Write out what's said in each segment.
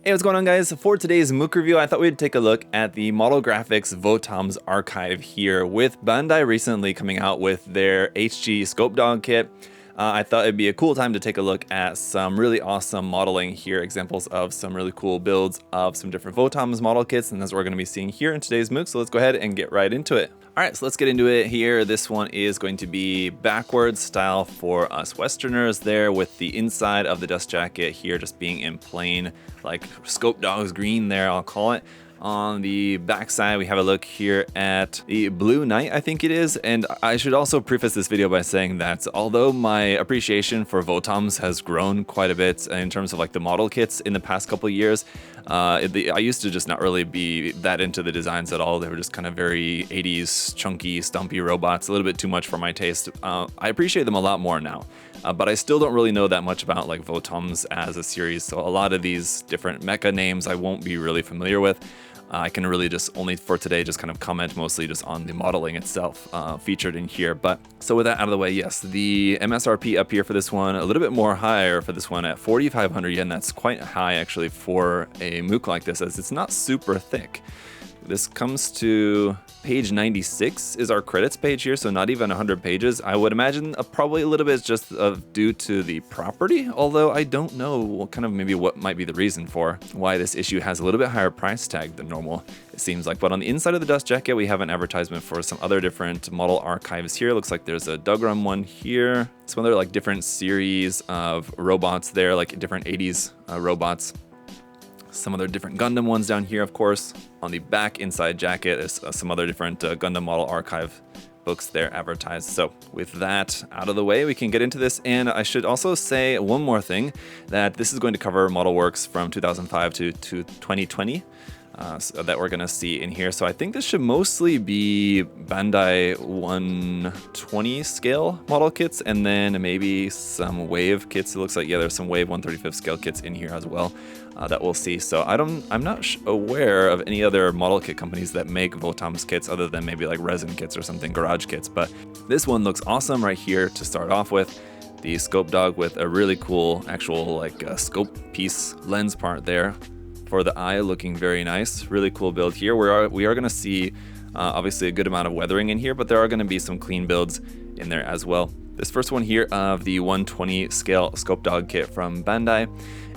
Hey, what's going on, guys? For today's Mook review, I thought we'd take a look at the Model Graphix Votoms archive here. With Bandai recently coming out with their HG Scope Dog kit, I thought it'd be a cool time to take a look at some really awesome modeling here, examples of some really cool builds of some different Votoms model kits, and that's what we're going to be seeing here in today's Mook, so let's go ahead and get right into it. Alright, so let's get into it here. This one is going to be backwards style for us Westerners there, with the inside of the dust jacket here just being in plain, like Scope Dog's green there, I'll call it. On the back side, we have a look here at the Blue Knight, I think it is. And I should also preface this video by saying that although my appreciation for Votoms has grown quite a bit in terms of like the model kits in the past couple of years, I used to just not really be that into the designs at all. They were just kind of very 80s chunky, stumpy robots, a little bit too much for my taste. I appreciate them a lot more now. But I still don't really know that much about like Votoms as a series, so a lot of these different mecha names I won't be really familiar with. I can really just only for today just kind of comment mostly just on the modeling itself featured in here. But so with that out of the way, yes, the MSRP up here for this one, a little bit more higher for this one at 4,500 yen. That's quite high actually for a Mook like this, as it's not super thick. This comes to page 96 is our credits page here, so not even 100 pages. I would imagine probably a little bit just due to the property, although I don't know what might be the reason for why this issue has a little bit higher price tag than normal, it seems like. But on the inside of the dust jacket, we have an advertisement for some other different model archives here. It looks like there's a Dugram one here, some other like different series of robots there, like different 80s robots. Some other different Gundam ones down here, of course. On the back inside jacket, there's some other different Gundam model archive books there advertised. So with that out of the way, we can get into this. And I should also say one more thing, that this is going to cover model works from 2005 to 2020. So that we're gonna see in here. So I think this should mostly be Bandai 120 scale model kits, and then maybe some Wave kits. It looks like, yeah, there's some Wave 135th scale kits in here as well that we'll see. So I'm not aware of any other model kit companies that make Votoms kits other than maybe like resin kits or something, garage kits. But this one looks awesome right here to start off with. The Scope Dog with a really cool actual like scope piece lens part there for the eye, looking very nice. Really cool build here. We are going to see obviously a good amount of weathering in here, but there are going to be some clean builds in there as well. This first one here of the 120 scale Scope Dog kit from Bandai.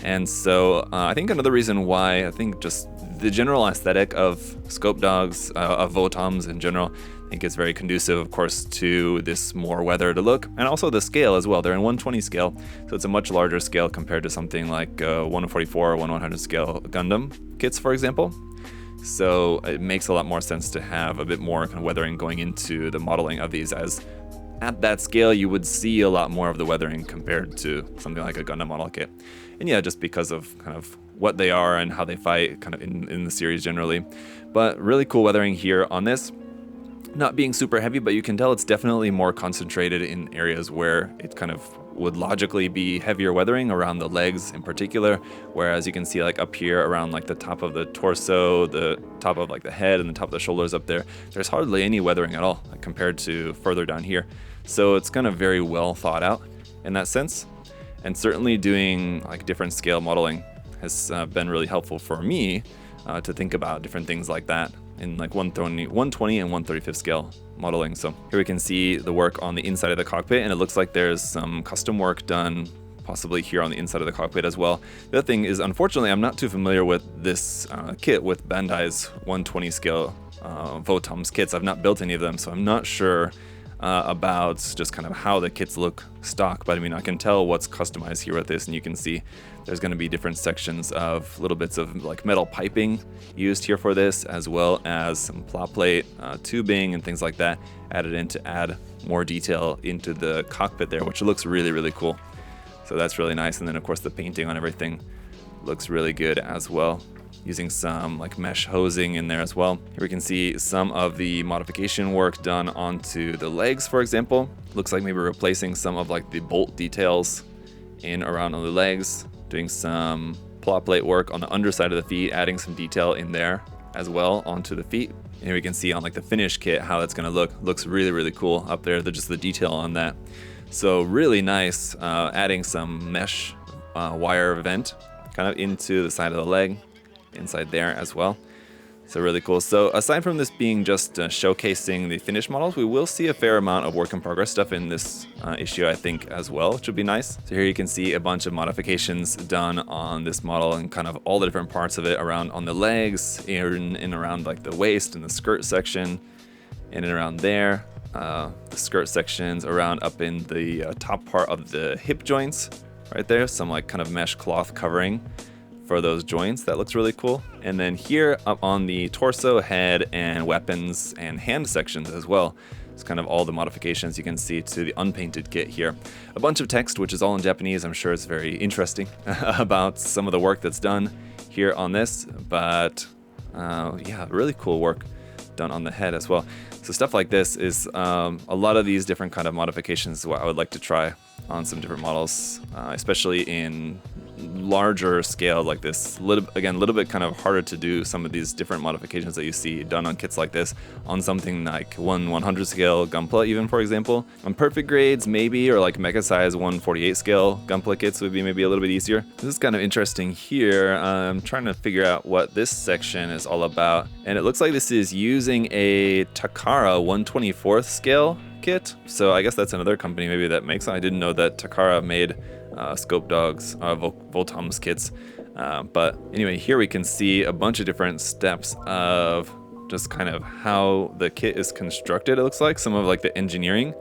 And so I think another reason why, I think just the general aesthetic of Scope Dogs, of Votoms in general, I think it's very conducive, of course, to this more weathered look, and also the scale as well. They're in 120 scale, so it's a much larger scale compared to something like 144 or 100 scale Gundam kits, for example. So it makes a lot more sense to have a bit more kind of weathering going into the modeling of these, as at that scale you would see a lot more of the weathering compared to something like a Gundam model kit. And yeah, just because of kind of what they are and how they fight kind of in the series generally. But really cool weathering here on this. Not being super heavy, but you can tell it's definitely more concentrated in areas where it kind of would logically be heavier weathering, around the legs in particular, whereas you can see like up here around like the top of the torso, the top of like the head, and the top of the shoulders up there, there's hardly any weathering at all like, compared to further down here. So it's kind of very well thought out in that sense, and certainly doing like different scale modeling has been really helpful for me to think about different things like that in like 120 and 135th scale modeling. So here we can see the work on the inside of the cockpit, and it looks like there's some custom work done possibly here on the inside of the cockpit as well. The other thing is, unfortunately, I'm not too familiar with this kit, with Bandai's 120 scale Votoms kits. I've not built any of them, so I'm not sure about just kind of how the kits look stock, but I mean, I can tell what's customized here with this, and you can see there's going to be different sections of little bits of like metal piping used here for this, as well as some plot plate, tubing, and things like that added in to add more detail into the cockpit there, which looks really, really cool. So that's really nice. And then of course the painting on everything looks really good as well, using some like mesh hosing in there as well. Here we can see some of the modification work done onto the legs, for example. Looks like maybe replacing some of like the bolt details in around on the legs, doing some plot plate work on the underside of the feet, adding some detail in there as well onto the feet. And here we can see on like the finished kit how that's gonna look. Looks really, really cool up there, just the detail on that. So really nice, adding some mesh wire vent kind of into the side of the leg, inside there as well. So really cool. So aside from this being just showcasing the finished models, we will see a fair amount of work in progress stuff in this issue, I think, as well, which would be nice. So here you can see a bunch of modifications done on this model and kind of all the different parts of it around on the legs, in and around like the waist and the skirt section, in and around there. The skirt sections around up in the top part of the hip joints right there. Some like kind of mesh cloth covering for those joints. That looks really cool. And then here up on the torso, head, and weapons and hand sections as well. It's kind of all the modifications you can see to the unpainted kit here. A bunch of text, which is all in Japanese. I'm sure it's very interesting about some of the work that's done here on this, but yeah, really cool work done on the head as well. So stuff like this is a lot of these different kind of modifications is what I would like to try on some different models, especially in larger scale like this. A little bit kind of harder to do some of these different modifications that you see done on kits like this on something like 1/100 scale Gunpla, even, for example. On perfect grades maybe, or like mecha size 1/48 scale Gunpla kits would be maybe a little bit easier. This is kind of interesting here. I'm trying to figure out what this section is all about, and it looks like this is using a Takara 1/24 scale kit. So I guess that's another company maybe that makes it. I didn't know that Takara made Scope Dogs, Votoms kits. But anyway, here we can see a bunch of different steps of just kind of how the kit is constructed. It looks like some of like the engineering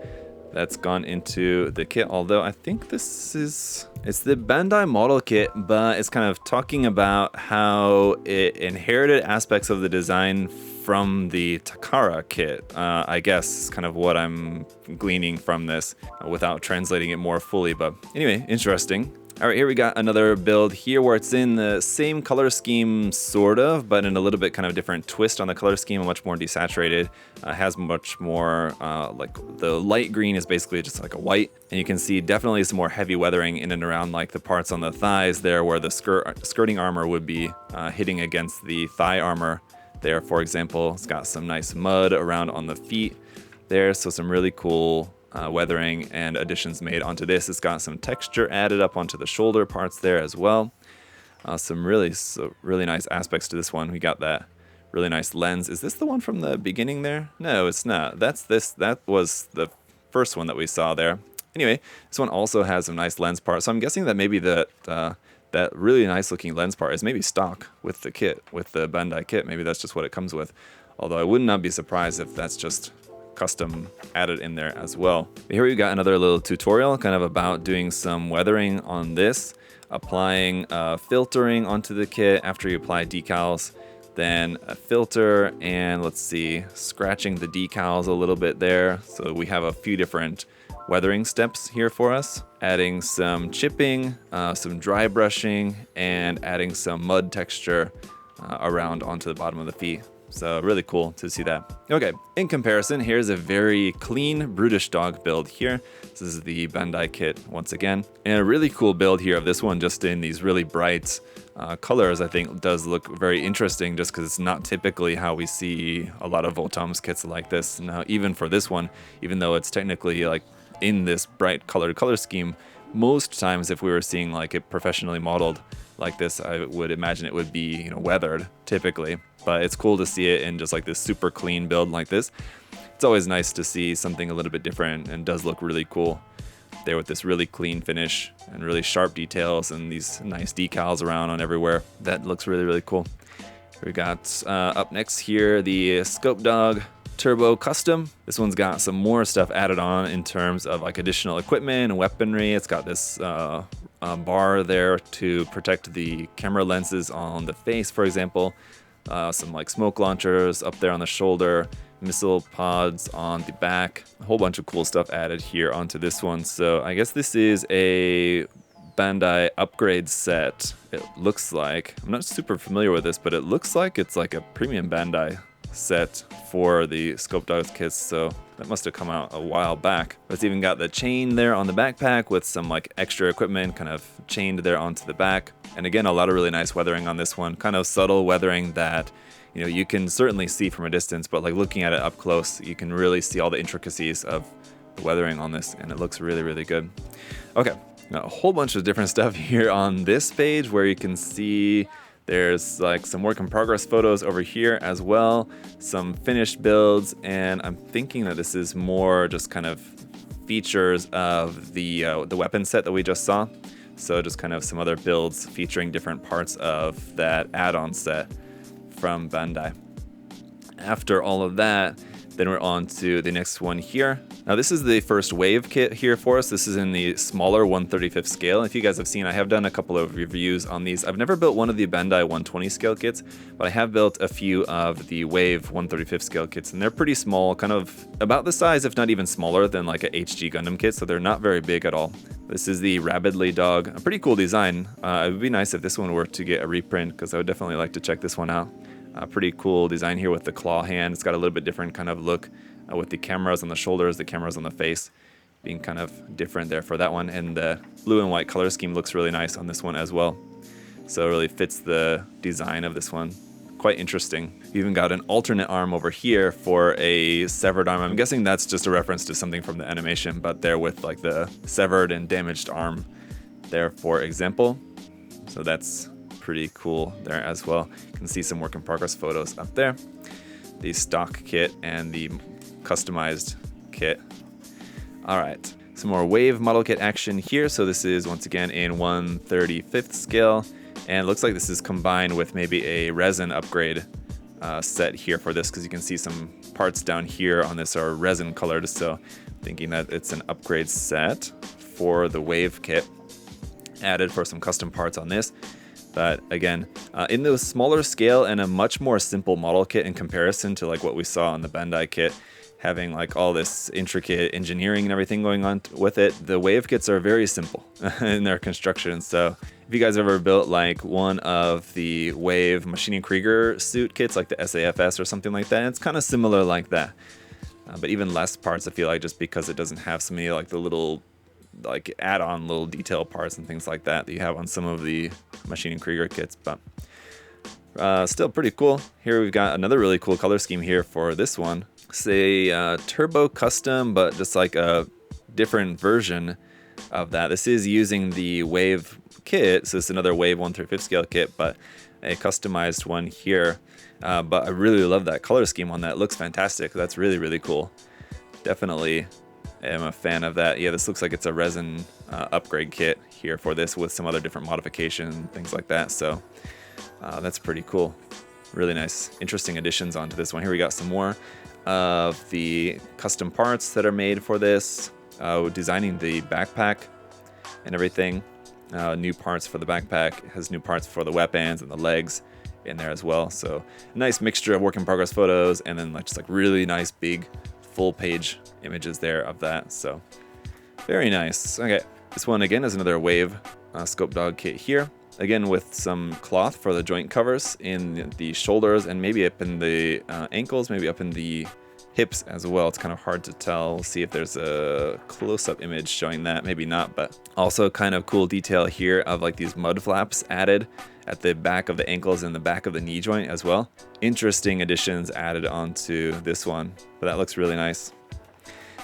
that's gone into the kit. Although I think it's the Bandai model kit, but it's kind of talking about how it inherited aspects of the design from the Takara kit. I guess is kind of what I'm gleaning from this without translating it more fully. But anyway, interesting. All right, here we got another build here where it's in the same color scheme, sort of, but in a little bit kind of different twist on the color scheme, much more desaturated. Has much more, like the light green is basically just like a white. And you can see definitely some more heavy weathering in and around like the parts on the thighs there where the skirting armor would be hitting against the thigh armor there, for example. It's got some nice mud around on the feet there, so some really cool weathering and additions made onto this. It's got some texture added up onto the shoulder parts there as well. Some really nice aspects to this one. We got that really nice lens. Is this the one from the beginning there? No, it's not. That was the first one that we saw there. Anyway, this one also has some nice lens parts. So I'm guessing that maybe that really nice looking lens part is maybe stock with the kit, with the Bandai kit. Maybe that's just what it comes with. Although I would not be surprised if that's just custom added in there as well. Here we've got another little tutorial kind of about doing some weathering on this, applying filtering onto the kit after you apply decals, then a filter, and let's see, scratching the decals a little bit there. So we have a few different weathering steps here for us, adding some chipping, some dry brushing, and adding some mud texture around onto the bottom of the feet. So really cool to see that. Okay, in comparison, here's a very clean brutish dog build here. This is the Bandai kit once again. And a really cool build here of this one just in these really bright colors. I think does look very interesting just because it's not typically how we see a lot of Votoms kits like this. Now, even for this one, even though it's technically like in this bright colored color scheme, most times if we were seeing like it professionally modeled like this, I would imagine it would be, you know, weathered typically. But it's cool to see it in just like this super clean build like this. It's always nice to see something a little bit different, and does look really cool there with this really clean finish and really sharp details and these nice decals around on everywhere. That looks really, really cool. We got up next here the Scope Dog Turbo Custom. This one's got some more stuff added on in terms of like additional equipment and weaponry. It's got this bar there to protect the camera lenses on the face, for example. Some like smoke launchers up there on the shoulder, missile pods on the back, a whole bunch of cool stuff added here onto this one. So I guess this is a Bandai upgrade set, it looks like. I'm not super familiar with this, but it looks like it's like a premium Bandai set for the Scope Dogs kits, so that must have come out a while back. It's even got the chain there on the backpack with some like extra equipment kind of chained there onto the back. And again, a lot of really nice weathering on this one, kind of subtle weathering that, you know, you can certainly see from a distance, but like looking at it up close, you can really see all the intricacies of the weathering on this, and it looks really, really good. Okay, A whole bunch of different stuff here on this page where you can see there's like some work in progress photos over here as well, some finished builds, and I'm thinking that this is more just kind of features of the weapon set that we just saw. So just kind of some other builds featuring different parts of that add-on set from Bandai. After all of that, then we're on to the next one here. Now this is the first wave kit here for us. This is in the smaller 1/35th scale. If you guys have seen, I have done a couple of reviews on these. I've never built one of the Bandai 120 scale kits, but I have built a few of the wave 1/35th scale kits, and they're pretty small, kind of about the size, if not even smaller than like a HG Gundam kit, so they're not very big at all. This is the Rabidly Dog, a pretty cool design. It would be nice if this one were to get a reprint, because I would definitely like to check this one out. Pretty cool design here with the claw hand. It's got a little bit different kind of look with the cameras on the shoulders, the cameras on the face being kind of different there for that one. And the blue and white color scheme looks really nice on this one as well. So it really fits the design of this one. Quite interesting. We even got an alternate arm over here for a severed arm. I'm guessing that's just a reference to something from the animation, but there with like the severed and damaged arm there, for example. So that's pretty cool there as well. You can see some work in progress photos up there. The stock kit and the customized kit. All right, some more wave model kit action here. So this is once again in 1/35th scale, and it looks like this is combined with maybe a resin upgrade set here for this, because you can see some parts down here on this are resin colored. So thinking that it's an upgrade set for the wave kit added for some custom parts on this. But again, in the smaller scale and a much more simple model kit in comparison to like what we saw on the Bandai kit, having like all this intricate engineering and everything going on with it, the wave kits are very simple in their construction. So if you guys ever built like one of the wave Machining Krieger suit kits, like the SAFS or something like that, it's kind of similar like that. But even less parts, I feel like, just because it doesn't have so many like the little like add-on little detail parts and things like that that you have on some of the Machining Krieger kits. But still pretty cool. Here we've got another really cool color scheme here for this one. It's a turbo custom, but just like a different version of that. This is using the wave kit, so it's another wave 1/35th scale kit, but a customized one here. But I really love that color scheme on that. It looks fantastic. That's really, really cool. Definitely am a fan of that. Yeah, this looks like it's a resin upgrade kit here for this with some other different modification, things like that. So that's pretty cool. Really nice, interesting additions onto this one. Here we got some more of the custom parts that are made for this. Designing the backpack and everything. New parts for the backpack. It has new parts for the weapons and the legs in there as well. So a nice mixture of work in progress photos and then like just like really nice big full page images there of that. So very nice. Okay, this one again is another wave scope dog kit here. Again with some cloth for the joint covers in the shoulders and maybe up in the ankles, maybe up in the hips as well. It's kind of hard to tell. We'll see if there's a close-up image showing that. Maybe not, but also kind of cool detail here of like these mud flaps added at the back of the ankles and the back of the knee joint as well. Interesting additions added onto this one, but that looks really nice.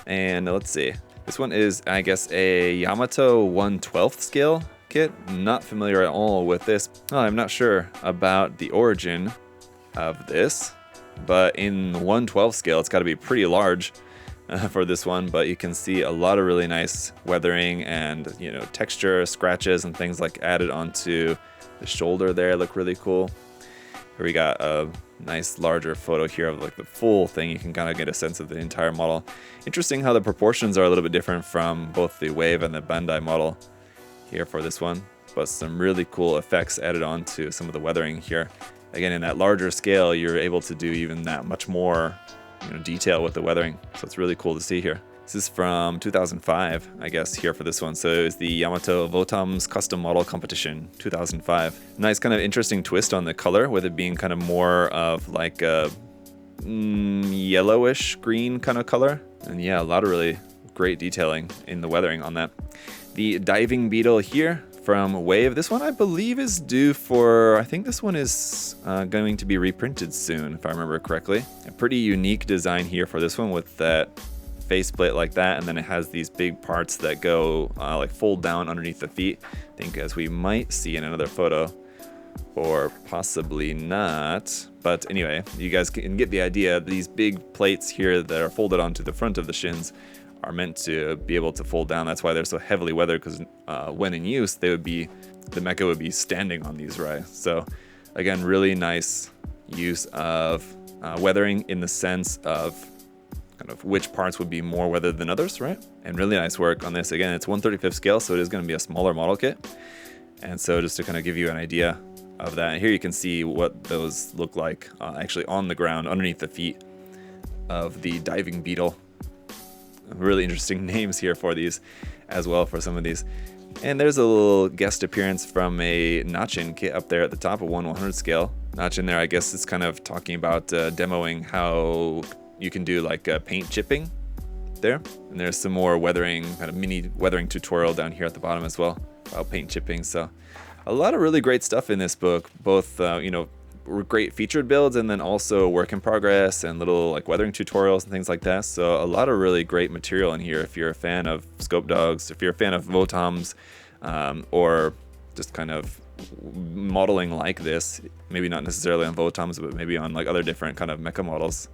And let's see. This one is, I guess, a Yamato 1/12th scale kit. Not familiar at all with this. Oh, I'm not sure about the origin of this, but in 1/12 scale, it's got to be pretty large for this one. But you can see a lot of really nice weathering and, you know, texture, scratches, and things like added onto the shoulder there. Look really cool. Here we got a nice larger photo here of like the full thing. You can kind of get a sense of the entire model. Interesting how the proportions are a little bit different from both the Wave and the Bandai model here for this one, but some really cool effects added on to some of the weathering here. Again, in that larger scale, you're able to do even that much more, you know, detail with the weathering. So it's really cool to see here. This is from 2005, I guess, here for this one. So it was the Yamato Votoms Custom Model Competition 2005. Nice kind of interesting twist on the color, with it being kind of more of like a yellowish green kind of color. And yeah, a lot of really great detailing in the weathering on that. The diving beetle here from Wave. This one I believe is due for, I think this one is going to be reprinted soon, if I remember correctly. A pretty unique design here for this one with that faceplate like that, and then it has these big parts that go like fold down underneath the feet. I think as we might see in another photo, or possibly not. But anyway, you guys can get the idea. These big plates here that are folded onto the front of the shins are meant to be able to fold down. That's why they're so heavily weathered, because when in use, the mecha would be standing on these, right? So again, really nice use of weathering in the sense of kind of which parts would be more weathered than others, right? And really nice work on this. Again, it's 1/35 scale, so it is going to be a smaller model kit. And so just to kind of give you an idea of that, and here you can see what those look like actually on the ground underneath the feet of the diving beetle. Really interesting names here for these as well, for some of these. And there's a little guest appearance from a Notchin kit up there at the top of 1/100 scale. Notchin there, I guess, is kind of talking about demoing how you can do like paint chipping there. And there's some more weathering, kind of mini weathering tutorial down here at the bottom as well about paint chipping. So a lot of really great stuff in this book, both you know, great featured builds, and then also work in progress and little like weathering tutorials and things like that. So a lot of really great material in here if you're a fan of scope dogs, if you're a fan of Votoms, or just kind of modeling like this, maybe not necessarily on Votoms, but maybe on like other different kind of mecha models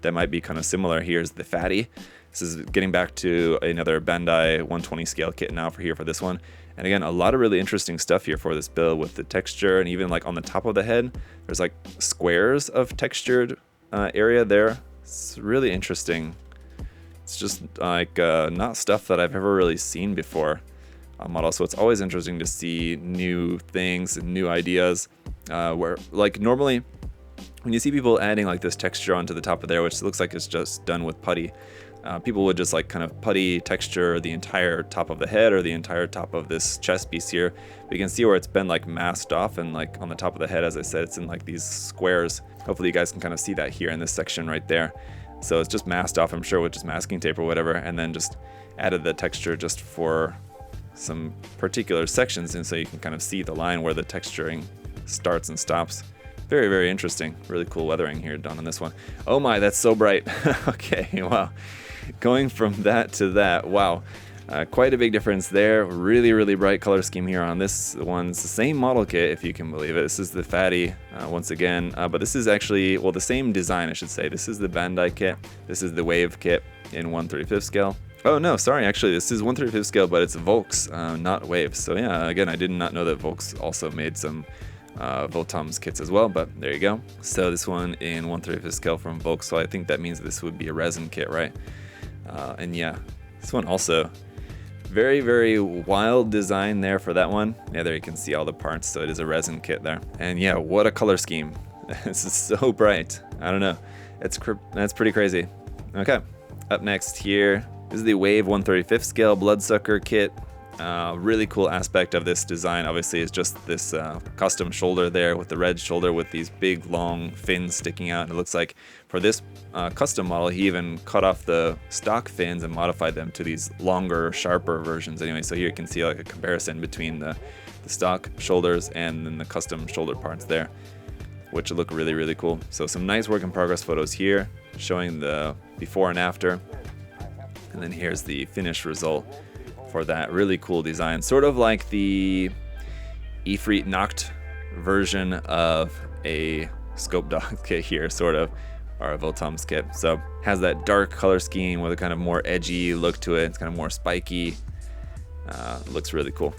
that might be kind of similar. Here's the fatty. This is getting back to another Bandai 120 scale kit now for this one. And again, a lot of really interesting stuff here for this build with the texture, and even like on the top of the head, there's like squares of textured area there. It's really interesting. It's just like not stuff that I've ever really seen before on model. So it's always interesting to see new things and new ideas where like normally when you see people adding like this texture onto the top of there, which looks like it's just done with putty, people would just like kind of putty texture the entire top of the head or the entire top of this chest piece here. But you can see where it's been like masked off, and like on the top of the head, as I said, it's in like these squares. Hopefully you guys can kind of see that here in this section right there. So it's just masked off, I'm sure, with just masking tape or whatever, and then just added the texture just for some particular sections, and so you can kind of see the line where the texturing starts and stops. Very, very interesting. Really cool weathering here done on this one. Oh my, that's so bright. Okay, wow. Going from that to that, wow. Quite a big difference there. Really, really bright color scheme here on this one's the same model kit, if you can believe it. This is the fatty once again, but this is actually, well, the same design, I should say. This is the Bandai kit. This is the Wave kit in 1/35 scale. Oh no, sorry, actually this is 1/35 scale, but it's Volks, not Wave. So yeah, again, I did not know that Volks also made some Votoms kits as well, but there you go. So this one in 1/35 scale from Volks, so I think that means this would be a resin kit, right? And yeah, this one also very, very wild design there for that one. Yeah, there you can see all the parts, so it is a resin kit there. And yeah, what a color scheme. This is so bright. I don't know, that's pretty crazy. Okay, up next here, this is the Wave 1/35 scale Bloodsucker kit. Really cool aspect of this design obviously is just this custom shoulder there with the red shoulder with these big long fins sticking out. And it looks like for this custom model he even cut off the stock fins and modified them to these longer, sharper versions anyway. So here you can see like a comparison between the stock shoulders and then the custom shoulder parts there, which look really, really cool. So some nice work in progress photos here showing the before and after, and then here's the finished result for that really cool design, sort of like the Ifrit Nacht version of a scope dog kit here, sort of, or a Votoms kit. So has that dark color scheme with a kind of more edgy look to it. It's kind of more spiky. Looks really cool.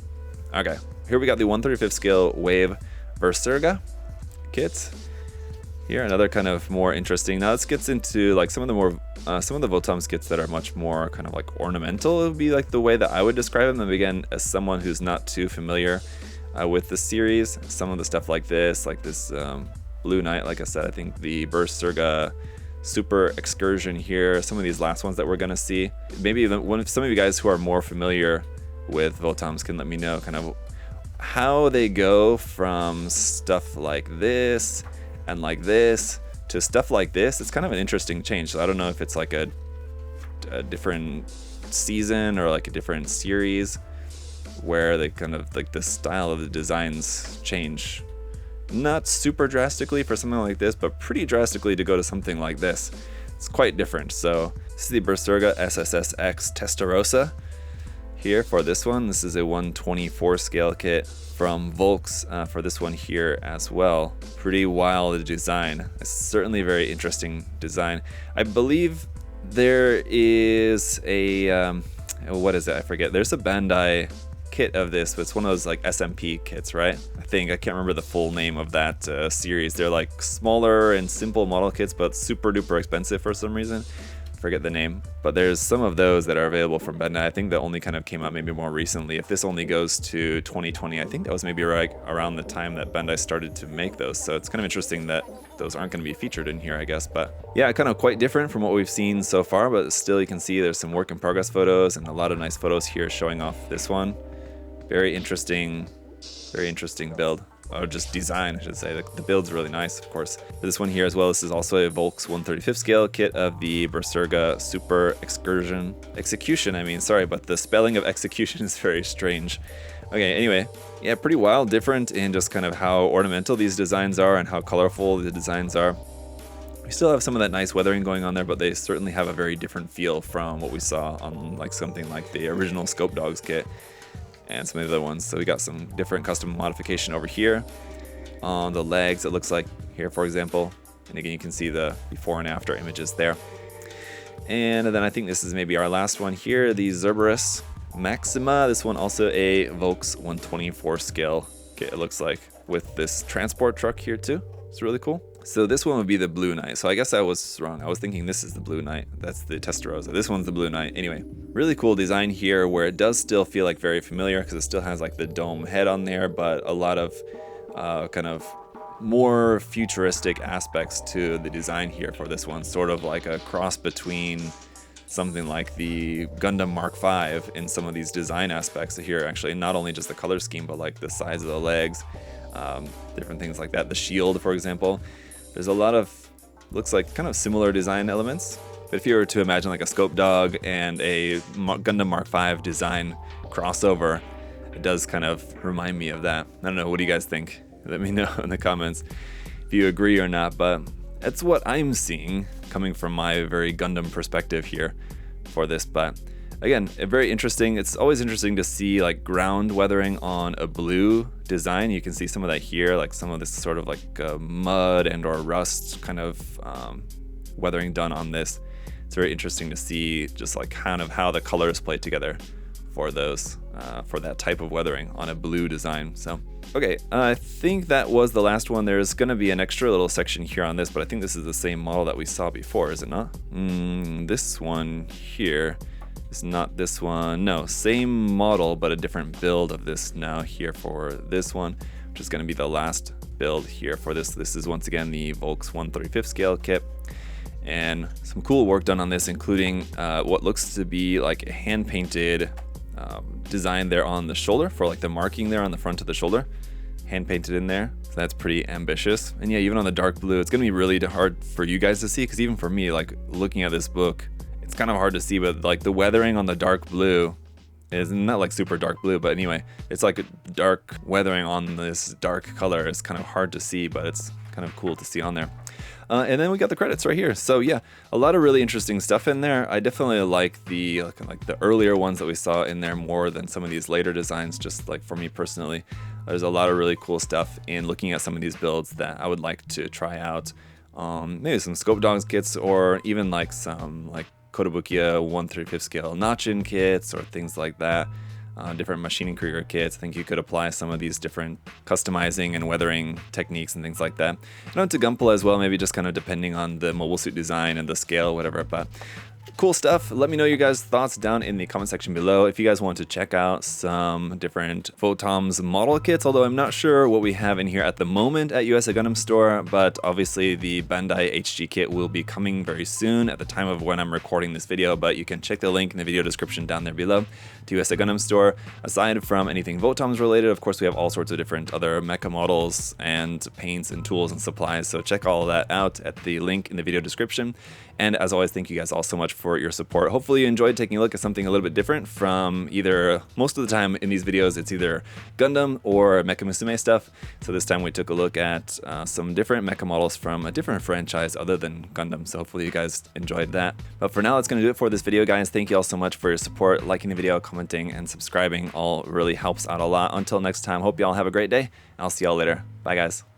Okay, here we got the 1/35 scale Wave Berserga kit. Here, another kind of more interesting. Now this gets into like some of the Votoms kits that are much more kind of like ornamental. It would be like the way that I would describe them. And again, as someone who's not too familiar with the series, some of the stuff like this Blue Knight, like I said, I think the Berserga Super Excursion here, some of these last ones that we're gonna see. Maybe even some of you guys who are more familiar with Votoms can let me know kind of how they go from stuff like this and like this to stuff like this. It's kind of an interesting change. So I don't know if it's like a different season or like a different series where they kind of like the style of the designs change. Not super drastically for something like this, but pretty drastically to go to something like this. It's quite different. So This is the Berserga SSSX Testarossa here for this one. This is a 124 scale kit from Volks for this one here as well. Pretty wild design. It's certainly a very interesting design. I believe there is a, what is it? I forget. There's a Bandai kit of this, but it's one of those like SMP kits, right? I can't remember the full name of that series. They're like smaller and simple model kits, but super duper expensive for some reason. Forget the name, but there's some of those that are available from Bandai. I think that only kind of came out maybe more recently. If this only goes to 2020, I think that was maybe right around the time that Bandai started to make those. So it's kind of interesting that those aren't going to be featured in here, I guess. But yeah, kind of quite different from what we've seen so far, but still you can see there's some work in progress photos and a lot of nice photos here showing off this one. Very interesting build. Or just design, I should say. The build's really nice, of course. For this one here as well, this is also a Volks 1/35 scale kit of the Berserga Super Execution, I mean, sorry, but the spelling of execution is very strange. Okay, anyway, yeah, pretty wild, different in just kind of how ornamental these designs are and how colorful the designs are. We still have some of that nice weathering going on there, but they certainly have a very different feel from what we saw on like something like the original Scope Dogs kit and some of the other ones. So we got some different custom modification over here on the legs, it looks like here, for example. And again, you can see the before and after images there. And then I think this is maybe our last one here, the Zerberus Maxima. This one also a Volks 124 scale kit, it looks like, with this transport truck here too. It's really cool. So this one would be the Blue Knight. So I guess I was wrong. I was thinking this is the Blue Knight. That's the Testarossa. This one's the Blue Knight. Anyway, really cool design here where it does still feel like very familiar because it still has like the dome head on there, but a lot of kind of more futuristic aspects to the design here for this one. Sort of like a cross between something like the Gundam Mark V in some of these design aspects here, actually. Not only just the color scheme, but like the size of the legs, different things like that. The shield, for example. There's a lot of, looks like kind of similar design elements. But if you were to imagine like a Scope Dog and a Gundam Mark V design crossover, it does kind of remind me of that. I don't know, what do you guys think? Let me know in the comments if you agree or not, but that's what I'm seeing coming from my very Gundam perspective here for this. But again, very interesting. It's always interesting to see like ground weathering on a blue design. You can see some of that here, like some of this sort of like mud and or rust kind of weathering done on this. It's very interesting to see just like kind of how the colors play together for those, for that type of weathering on a blue design. So, okay, I think that was the last one. There's gonna be an extra little section here on this, but I think this is the same model that we saw before, is it not? This one here. It's not this one. No, same model, but a different build of this now here for this one, which is going to be the last build here for this. This is once again the Volks 1/35 scale kit. And some cool work done on this, including what looks to be like a hand-painted design there on the shoulder for like the marking there on the front of the shoulder. Hand-painted in there. So that's pretty ambitious. And yeah, even on the dark blue, it's going to be really hard for you guys to see, because even for me, like looking at this book, it's kind of hard to see, but like the weathering on the dark blue is not like super dark blue, but anyway, it's like a dark weathering on this dark color. It's kind of hard to see, but it's kind of cool to see on there. And then we got the credits right here. So yeah, a lot of really interesting stuff in there. I definitely like the earlier ones that we saw in there more than some of these later designs, just like for me personally. There's a lot of really cool stuff in looking at some of these builds that I would like to try out. Maybe some Scope Dogs kits, or even like some like Kotobukiya 1/35 scale notch-in kits or things like that. Different machining Krieger kits. I think you could apply some of these different customizing and weathering techniques and things like that. And onto Gunpla as well, maybe just kind of depending on the mobile suit design and the scale, whatever. But cool stuff. Let me know your guys' thoughts down in the comment section below. If you guys want to check out some different Votoms model kits, although I'm not sure what we have in here at the moment at USA Gundam Store, but obviously the Bandai HG kit will be coming very soon at the time of when I'm recording this video, but you can check the link in the video description down there below to USA Gundam Store. Aside from anything Votoms related, of course, we have all sorts of different other mecha models and paints and tools and supplies, so check all of that out at the link in the video description. And as always, thank you guys all so much for your support. Hopefully you enjoyed taking a look at something a little bit different from either, most of the time in these videos, it's either Gundam or Mecha Musume stuff. So this time we took a look at some different mecha models from a different franchise other than Gundam. So hopefully you guys enjoyed that. But for now, that's going to do it for this video, guys. Thank you all so much for your support. Liking the video, commenting, and subscribing all really helps out a lot. Until next time, hope you all have a great day. I'll see y'all later. Bye, guys.